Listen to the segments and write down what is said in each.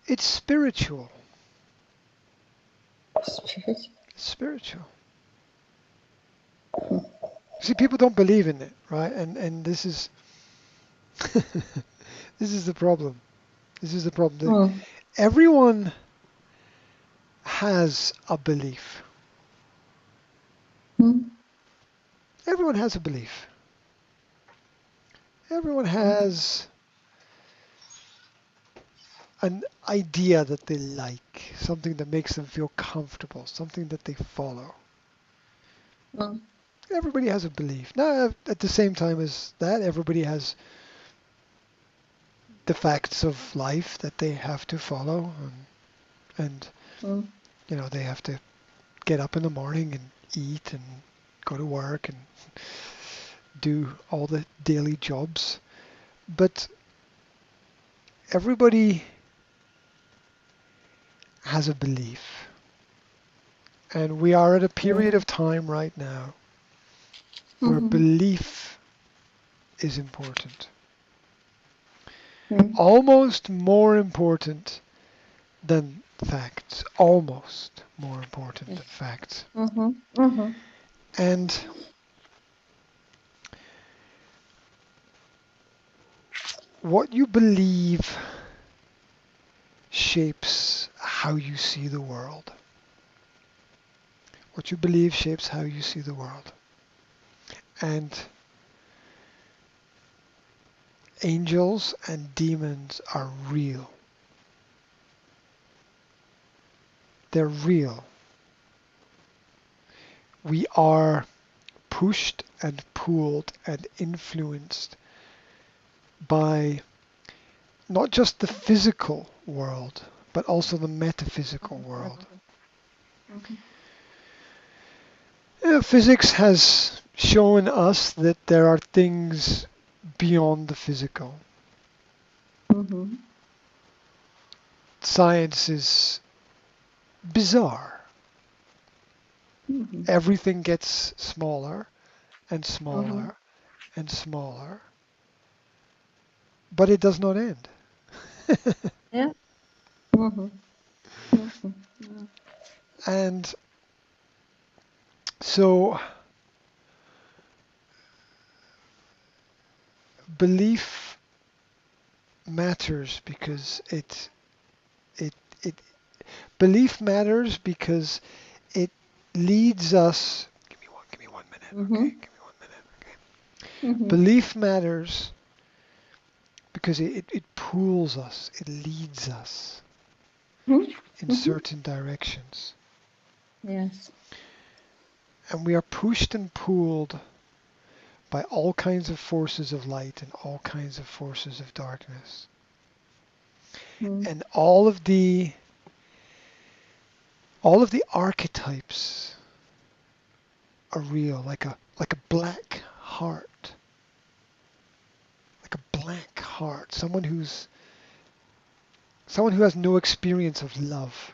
It's spiritual. Spirit. Spiritual. See, people don't believe in it, right? And this is this is the problem. This is the problem. Everyone has a belief. Everyone has a belief. Everyone has an idea that they like, something that makes them feel comfortable, something that they follow. Everybody has a belief. Now, at the same time as that, everybody has the facts of life that they have to follow, and they have to get up in the morning and eat and go to work and do all the daily jobs. But everybody has a belief. And we are at a period of time right now where belief is important. Almost more important than facts. Almost more important than facts. And what you believe shapes how you see the world. What you believe shapes how you see the world. And angels and demons are real. They're real. We are pushed and pulled and influenced by not just the physical world, but also the metaphysical world. Physics has shown us that there are things beyond the physical. Science is bizarre. Everything gets smaller and smaller and smaller, but it does not end. And so belief matters because belief matters because it leads us. Give me one minute. Okay, give me 1 minute. Okay. Belief matters because it pulls us. It leads us in certain directions. Yes. And we are pushed and pulled by all kinds of forces of light and all kinds of forces of darkness. And all of the archetypes are real, like a black heart. Like a blank heart. Someone who has no experience of love.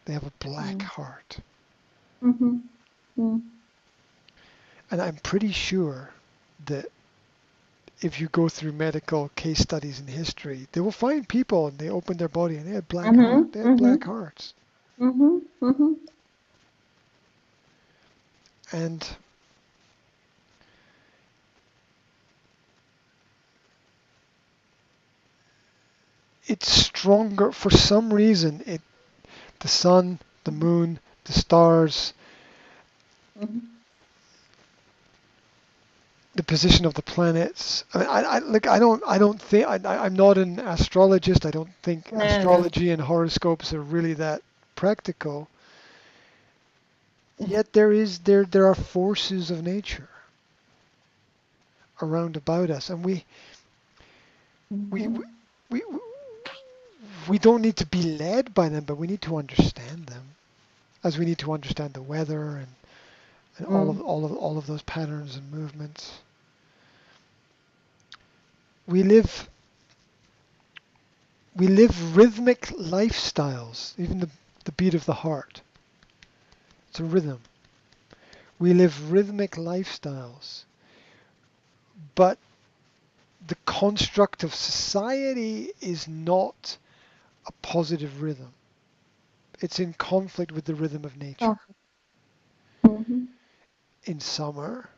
They have a black heart. And I'm pretty sure that if you go through medical case studies in history, they will find people and they open their body and they had black hearts. They had black hearts. And it's stronger for some reason. The sun, the moon, the stars, the position of the planets. I don't think I'm not an astrologist. I don't think astrology and horoscopes are really that practical. Yet there are forces of nature around about us, and we don't need to be led by them, but we need to understand them, as we need to understand the weather and all of those patterns and movements. We live rhythmic lifestyles, even the beat of the heart. It's a rhythm. We live rhythmic lifestyles, but the construct of society is not a positive rhythm. It's in conflict with the rhythm of nature. In summer,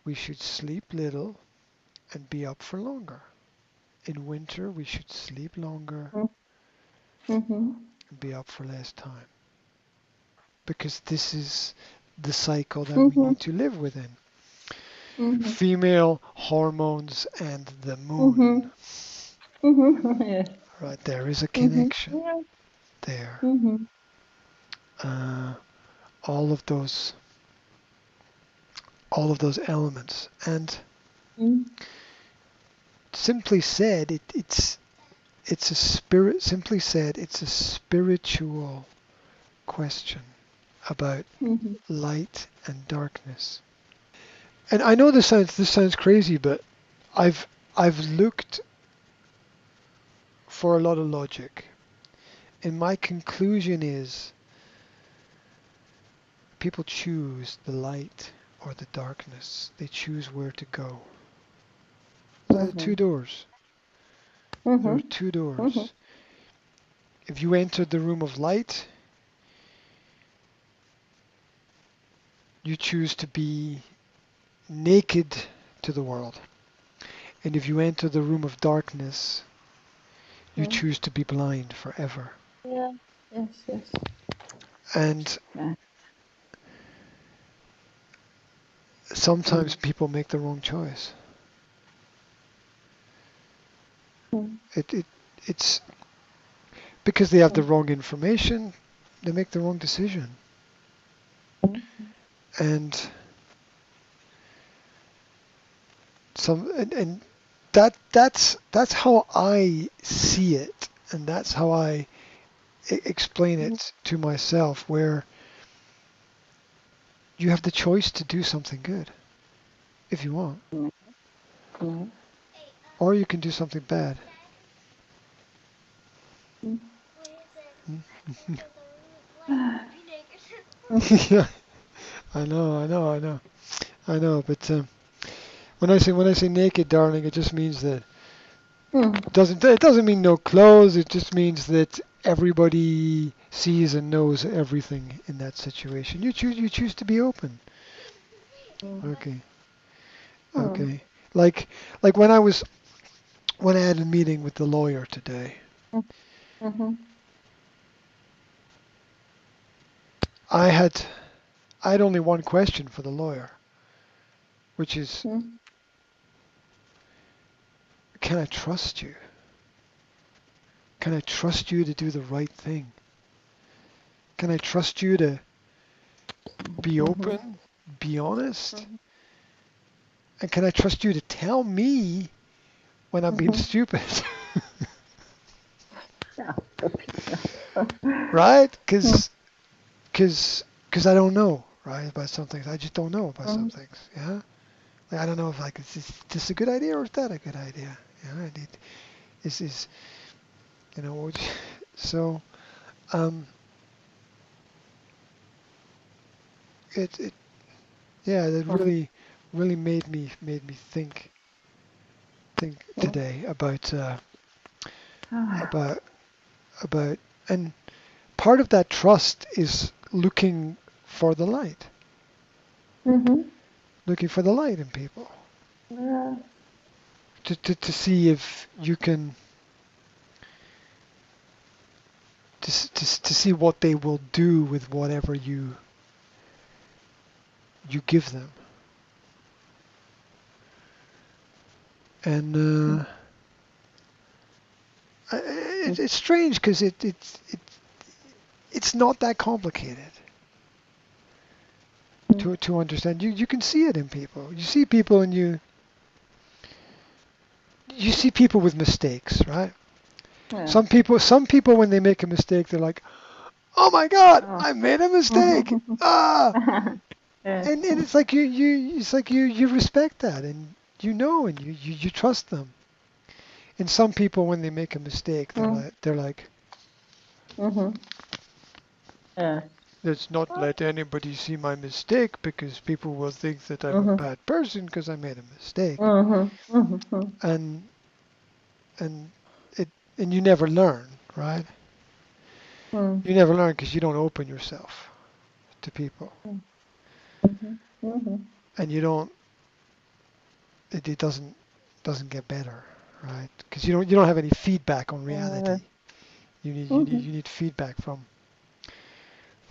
we should sleep little and be up for longer. In winter, we should sleep longer and be up for less time. Because this is the cycle that we need to live within. Female hormones and the moon. Yes. Right, there is a connection there. All of those elements. And simply said, it's a spirit. Simply said, it's a spiritual question about light and darkness. And I know this sounds crazy, but I've looked for a lot of logic, and my conclusion is people choose the light or the darkness. They choose where to go. There are two doors. There are two doors. If you enter the room of light, you choose to be naked to the world. And if you enter the room of darkness, you choose to be blind forever. Yeah. Yes. Yes. And sometimes people make the wrong choice. It's because they have the wrong information, they make the wrong decision. And that's how I see it, and that's how I explain it to myself, where you have the choice to do something good if you want, or you can do something bad. Yeah, I know. But when I say naked, darling, it just means that it doesn't mean no clothes. It just means that everybody sees and knows everything in that situation. You choose to be open. Okay. Like when I had a meeting with the lawyer today. I had only one question for the lawyer, which is, can I trust you? Can I trust you to do the right thing? Can I trust you to be open, be honest? And can I trust you to tell me when I'm being stupid? Right? Because I don't know, right, about some things. I just don't know about some things. Yeah. Like, I don't know if is this a good idea or is that a good idea? Yeah. This is so it that really made me think today about and part of that trust is looking for the light. Looking for the light in people. To see if you can to see what they will do with whatever you give them. And it's strange because it's not that complicated to understand. You can see it in people. You see people and you see people with mistakes, right? Yeah. Some people when they make a mistake, they're like, "Oh my God, I made a mistake!" And it's like you respect that, and and you trust them. And some people when they make a mistake, they're like, let's not let anybody see my mistake because people will think that I'm a bad person because I made a mistake. And and you never learn, right? Mm. You never learn because you don't open yourself to people, Mhm. Mhm. and you don't. It doesn't get better, right? Because you don't have any feedback on reality. Mhm. You need feedback from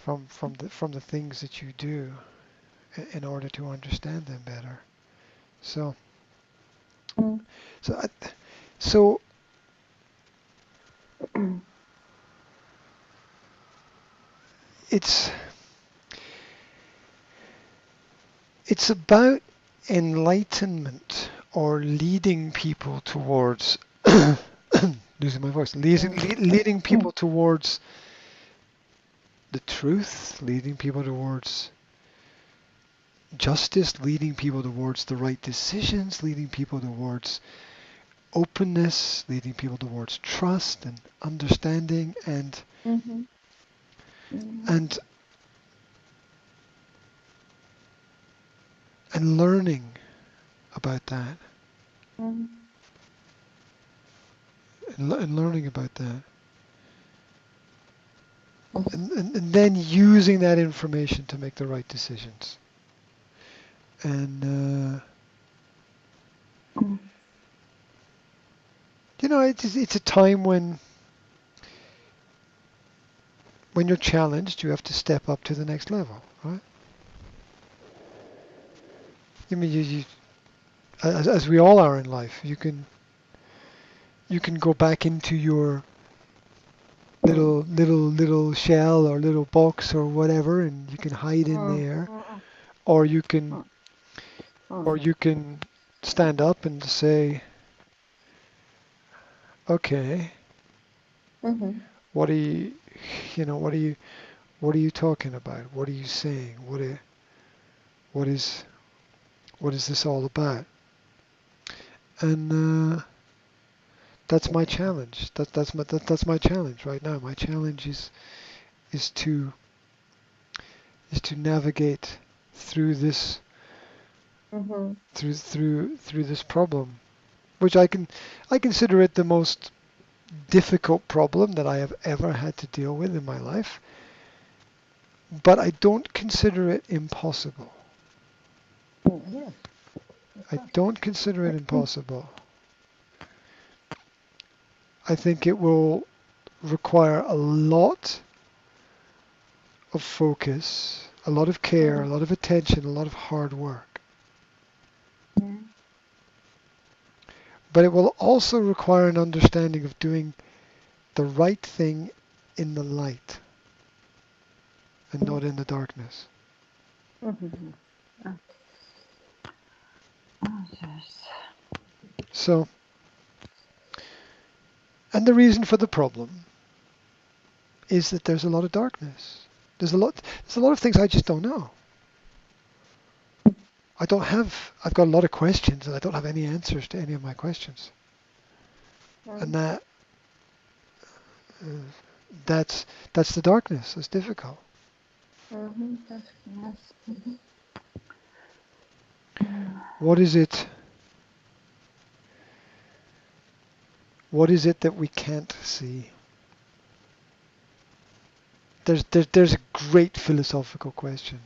the things that you do in order to understand them better. So Mm. so so it's it's about enlightenment or leading people towards losing my voice, leading people towards the truth, leading people towards justice, leading people towards the right decisions, leading people towards openness, leading people towards trust and understanding Mhm. Mhm. and and learning about that Mhm. and learning about that and then using that information to make the right decisions. And Mm. it's a time when you're challenged, you have to step up to the next level, right? I mean, as we all are in life, you can go back into your little shell or little box or whatever, and you can hide in Mm. there, Mm. or you can Mm. Mm. or you can stand up and say, okay, Mhm. what are you, what are you talking about? What are you saying? What is what is this all about? And that's my challenge. That's my challenge right now. My challenge is to is to navigate through this Mhm. through this problem, which I consider it the most difficult problem that I have ever had to deal with in my life, but I don't consider it impossible. Yes. I don't consider it impossible. I think it will require a lot of focus, a lot of care, a Mm. lot of attention, a lot of hard work. Yeah. But it will also require an understanding of doing the right thing in the light and not in the darkness. Mhm. Ah, yes. So, and the reason for the problem is that there's a lot of darkness. There's a lot of things I just don't know. I've got a lot of questions and I don't have any answers to any of my questions. And Mm. uh, that's that's the darkness. It's difficult. Mhm. That's yes. Mhm. What is it? What is it that we can't see? There's a great philosophical question.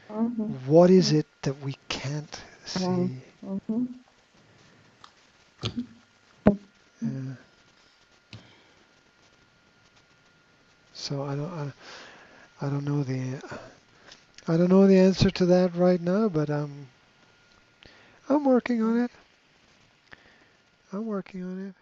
Mhm. What is Mm. it that we can't Mm. see? Mhm. Uh, so I don't know I don't know the answer to that right now, but I'm working on it. I'm working on it.